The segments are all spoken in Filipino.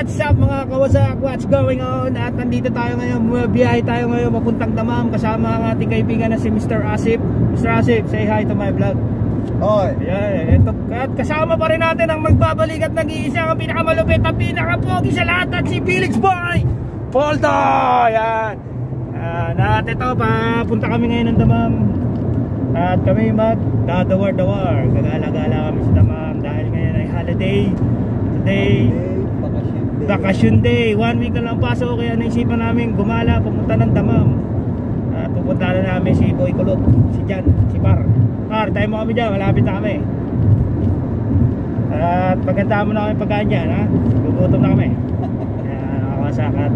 What's up mga kawasak? What's going on? At nandito tayo ngayon, biyahe tayo ngayon papuntang Damam kasama ang ating kaibigan na si Mr. Asif. Mr. Asif, say hi to my vlog. Hoy. Yeah, ito, at kasama pa rin natin ang magbabalik at nag-iisa ang pinakamalupit at pinakapogi sa lahat at si Felix Boy Poldo. Yan. At ito, papunta kami ngayon ng Damam. At kami mag-dadawar-dawar. Gagala-gala kami sa Damam dahil ngayon ay holiday. Today, Vacation day. 1 week na lang paso. Kaya naisipan namin gumala, pumunta ng Damam. At pupunta na namin si Boy Kulot, si Jan, si Par. Tayo mo kami dyan, malapit na kami. At pagkantaan mo na kami pagkaan dyan, ha? Gugutom na kami. Ayan, mga kawasak. At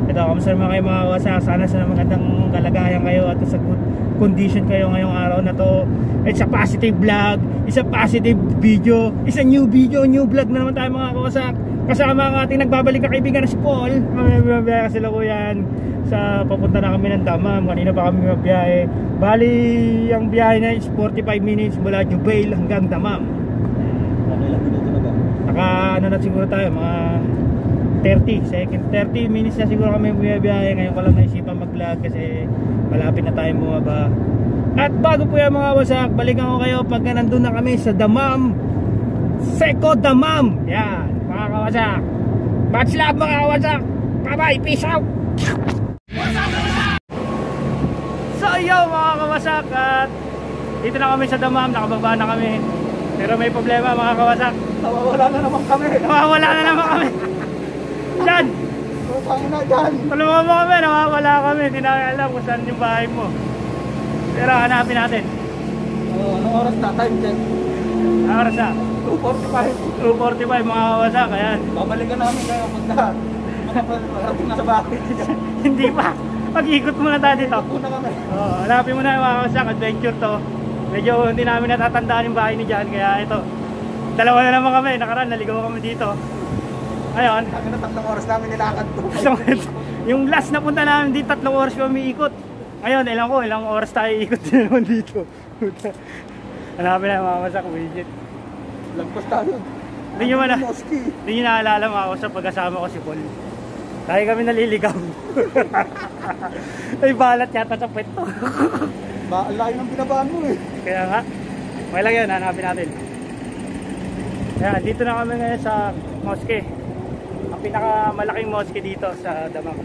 ito, kamusta naman kayo mga kawasak? Sana sa magandang kalagayan kayo at sa good condition kayo ngayong araw na to. It's a positive vlog, it's a positive video, it's a new video, new vlog na naman tayo mga kawasak. Kasama ang ating nagbabalik na kaibigan na si Paul. Mamaya sila ko yan. Papunta na kami ng Damam. Kanina pa kami mabiyahe. Bali, ang biyahe na is 45 minutes mula Jubail hanggang Damam. Ano na siguro tayo, mga 30 minutes na siguro kami biyahe. Ngayon ko lang naisipan mag-vlog kasi malapit na tayo bumaba. At bago po yan mga wasak, balikan ko kayo pag nandun na kami sa Damam, Seco Damam. Yan mga kawasak. Much love mga kawasak. Bye bye, peace out. So yo mga kawasak, at dito na kami sa Damam, nakababa na kami. Pero may problema mga kawasak. Nawawala na naman kami. Diyan. Tulungan mo kami, nawawala kami. Hindi namin alam kung saan yung bahay mo. Pero hanapin natin. Anong oras na? Time check. Anong oras na? 2:45 mga kawasak. Ayan. Babalikan namin kayo punta. Makarating na sa bahay. Hindi pa. Pag-ikot muna tayo dito. Puna kami. Hanapin mo na yung mga kawasak. Adventure to. Medyo hindi namin natatandaan yung bahay ni Jan. Kaya ito, dalawa na naman kami. Nakaraan, naligaw kami dito. Ngayon, sabi na 3 oras namin nilakad to. Yung last na punta namin dito, 3 oras kami ikot. Ngayon, ilang oras tayo ikot na naman dito. Hanapin na mga kawasak. Widget. Lagpas tayo. Hindi nyo naalala mga kawasak pagkasama ko si Paul. Tayo kami naliligaw. Ay balat yata sa pwet to. Laki ng binabaan mo eh. Kaya nga, may lang yan, hanapin natin. Kaya dito na kami ngayon sa mosque. Ang pinakamalaking mosque dito sa Damam.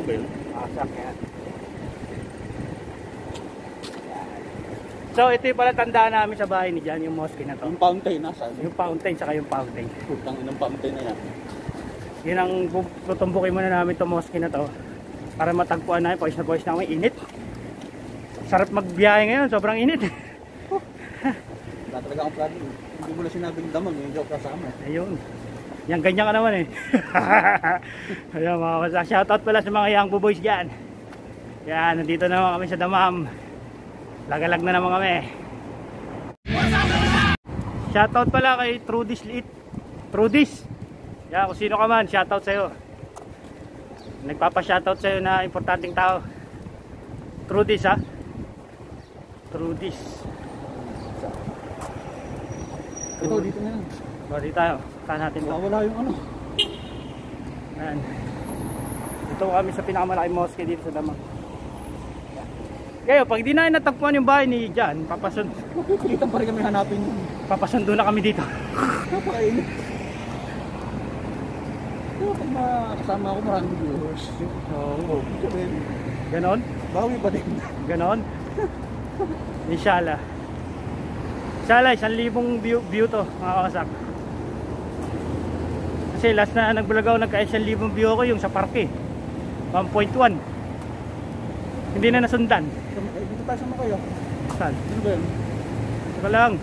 Kawasak yan. So ito yung pala tandaan namin sa bahay ni Jan, yung mosque na to. Yung fountain, nasaan? Yung fountain, saka yung fountain. Putang inang fountain na yan. Yun ang tutumbukin muna namin itong mosque na to para matagpuan namin. Pawis na kami, init. Sarap magbiyahe ngayon, sobrang init. Wala talaga akong plano. Hindi mo na sinabing Damam, hindi ako kasama. Ayun. Yang ganyan ka naman eh. Ayun mga kawasak. Shoutout pala sa mga young boys dyan. Yan, nandito naman kami sa Damam. Lagalag na naman kami. Shoutout pala kay Trudis Liit. Trudis. Yan, kung sino ka man, shoutout sa'yo. Nagpapa-shoutout sa'yo na importanteng tao. Trudis ha. Trudis. Ito, dito na yan. Dito tayo. Saan natin mo? Wala yung ano. Yan. Ito kami sa pinakamalaking mosque dito sa Damam. Kaya pag di na natagpuan yung bahay ni Jan, Pilitan pa rin kami hanapin yun. Papasundo na kami dito. Napakainit. Kaya pag makasama ako maraming viewers. Oo. Sabihin, Ganon? bawi pa din. Ganon? Inshallah. Inshallah, 1,000 view to mga kawasak. Kasi last na nag-vlog ako, nagka-1,000 view ako yung sa parke. 1.1. Hindi na nasundan. Dito tayo sama kayo. Saan? Ano ba yun? Saka lang.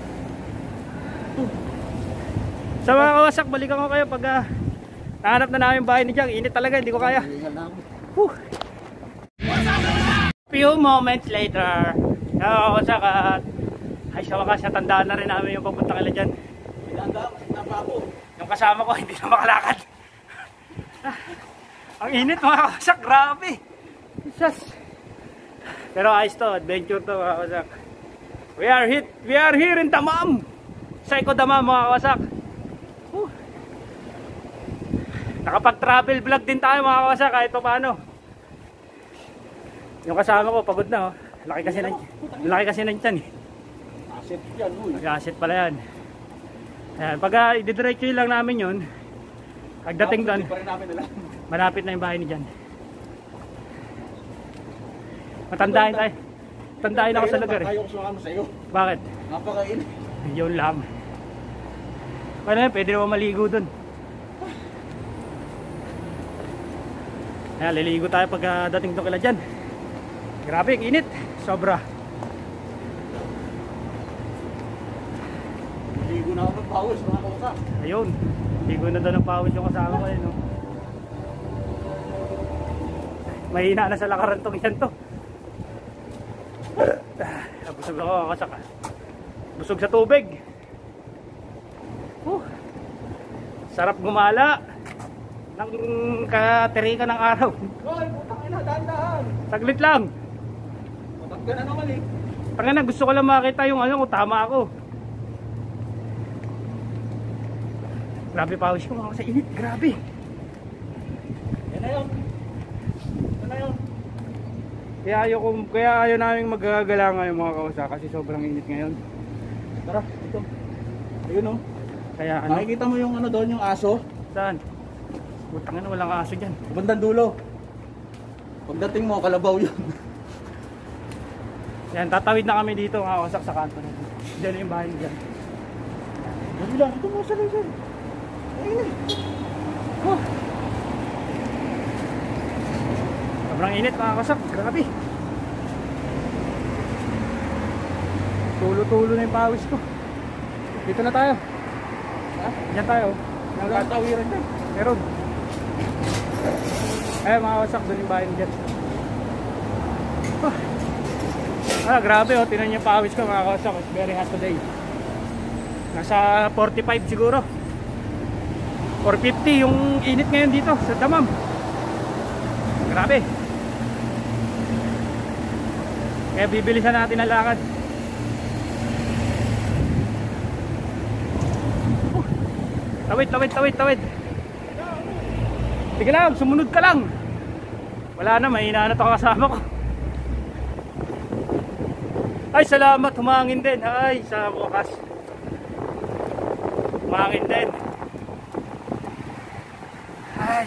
Sa mga kawasak, balikan ko kayo pag nahanap na namin bahay ni Jang. Init talaga, hindi ko kaya. Few moments later, kawasak at ay sa wakas natandaan na rin namin yung papunta kala dyan. Yung kasama ko hindi na makalakad. Ang init mga kawasak, grabe. Jesus. Pero ayos to, adventure to mga kawasak. We are here in Damam. Seco Damam mga kawasak. Nakapag-travel vlog din tayo mga kawasak kahit pa paano. Yung kasama ko pagod na oh. Laki kasi ng tiyan eh. Asset yan, uy. Mag-asset pala yan. Ayan, pag i-diretso lang namin yun, pagdating doon, malapit na yung bahay ni Jan. Matandahin tayo. Tandahin ako sa lugar eh. Ayaw ko sumama sa iyo. Bakit? Napakainit. Yun lang. Paano yan? Pwede naman maligo doon. Ayan, liligo tayo pag dating doon kila Jan. Grabe, init. Sobra. Ligo na ako ng pawis, mga kawasak. Ayun. Ligo na daw ng pawis yung kasama ko. No? Mahina na sa lakaran tong yan to. Busog ako kasak. Busog sa tubig. Sarap gumala ng katerikan ng araw. Hoy, putang ina, dahan-dahan. Saglit lang. Matag ka na naman eh. Tangina, gusto ko lang makita yung ano kung tama ako. Grabe pawis ko mga sa init, grabe. Yan na yun. Yan na yun. Kaya ayaw namin magagala ngayon mga kausa kasi sobrang init ngayon. Tara, ito. Ayun oh. Kaya ano? Nakikita mo yung ano doon, yung aso? Saan? Putang ina, walang aso dyan. Bandang dulo. Pagdating mo, kalabaw yun. Yan, tatawid na kami dito mga kausak sa kanto na. Diyan yung bahay dyan. Dali lang, ito mo sa laser. Ayun eh. Sobrang init mga kausak, grabe. Tulo-tulo na yung pawis ko. Dito na tayo. Ha? Diyan tayo. Nagkatawiran dyan. Meron. Eh mga kausak, doon yung bahay dyan. Grabe oh, tinan niyo yung pawis ko mga kausak. It's very hot today. Nasa 45 siguro. 450 yung init ngayon dito sa Damam. Grabe. Kaya bibilisan natin ang lakad. Tawid. Sige lang, sumunod ka lang. Wala na, mahina na ito kasama ko. Ay, salamat, humangin din. Ay, sa wakas. Humangin din. Ay.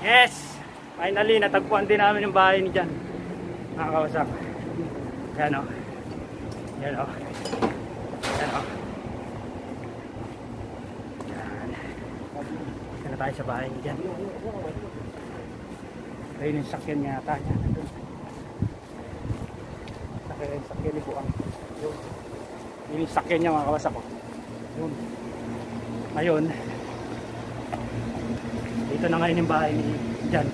Yes! Finally, natagpuan din namin yung bahay ni Jan. Nakakawasak. Yan o. Yan o. Yan o. Yan. Yan na tayo sa bahay ni Jan. Ayun yung sakyan niya ata niya. Yung sakyan ni Buang. Yun yung sakyan niya mga kawasak ko. Yun. Ngayon, dito na ngayon yung bahay ni Jan.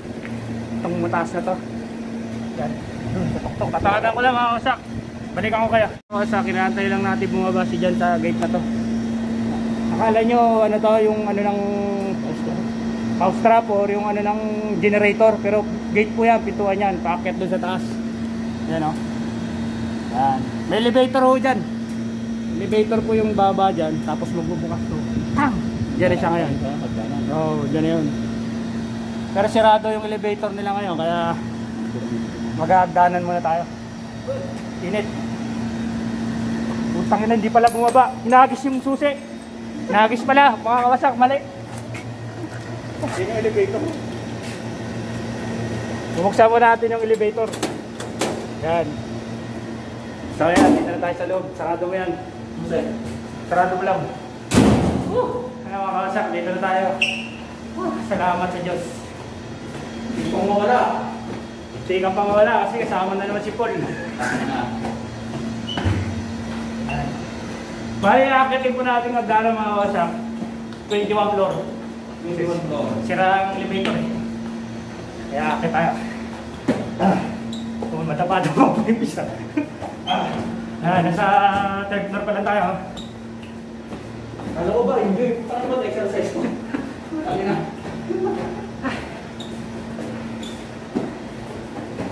Itong mataas na to. Yan. Tok-tok. Tatawanan ko lang mga kawasak. Balikan ko kaya. Kawasak, kinantay lang natin bumaba si Jan sa gate na to. Akala nyo ano to, yung ano ng house trap or yung ano ng generator. Pero gate po yan, pintuan yan. Paakyat doon sa taas. Yan o. Yan. May elevator ho dyan. Elevator po yung baba dyan. Tapos magbubukas to. Tang! Diyan na siya ngayon. Oo, dyan na yun. Pero sirado yung elevator nila ngayon. Kaya maghahagdanan muna tayo. Init. Putang ina, hindi pala bumaba. Hinagis yung susi. Hinagis pala. Makakawasak, mali. Yun yung elevator. Bumuksan mo natin yung elevator. Yan. So yan, dito na tayo sa loob. Sarado mo yan. Sarado mo lang. Ano mga kawasak, dito na tayo. Salamat sa Diyos. Hindi kong mawala. Hindi kang pangawala kasi kasama na naman si Paul. Bali, akitin po natin magdala mga kawasak. 21 floor. 21 floor. Sira ang elevator eh. Kaya akit tayo. Kung matapad ako ang pisa. Nasa third floor pa lang tayo. Alam ko ba, enjoy. Parang ba exercise ko? Tali na.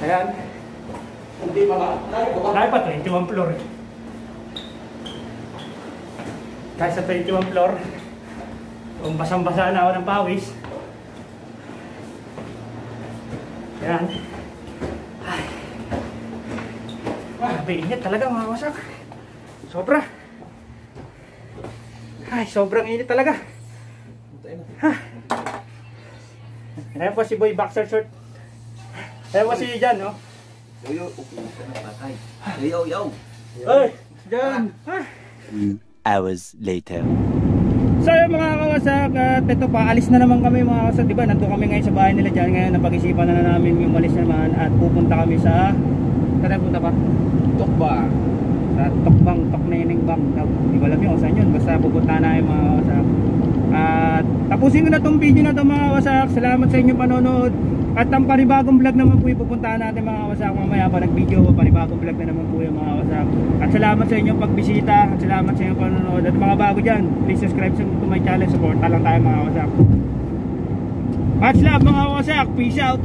Ayan. Hindi pa ba? Lahat pa 21 floor. Kahit sa 21 floor, Kung basang-basa na ako ng pawis. Yan. Ay. Init talaga mga kawasak. Sobra. Ay, sobrang init talaga. Ayan po si Boy Boxer Short. Ayan po si Jan, no? Yo, okay ka na patay. Yo. Ay, Jan. 2 hours later. So yun mga kawasak, at ito pa, alis na naman kami mga kawasak, diba? Nandun kami ngayon sa bahay nila dyan. Ngayon napag-isipan na namin yung umalis naman at pupunta kami sa... Saan punta pa? Tokba. Sa Tokbang, Tokneneng Bang. Hindi ko alam yun kung saan yun, basta pupunta na yung mga kawasak. At tapusin ko na tong video na to mga kawasak. Salamat sa inyong panonood. At ang panibagong vlog naman po ipupuntahan natin mga kawasak. Mamaya pa nag-video, panibagong vlog na naman po yung mga kawasak. At salamat sa inyong pagbisita. At salamat sa inyong panonood. At mga bago dyan, please subscribe to my channel. Supporta lang tayo mga kawasak. Much love mga kawasak. Peace out.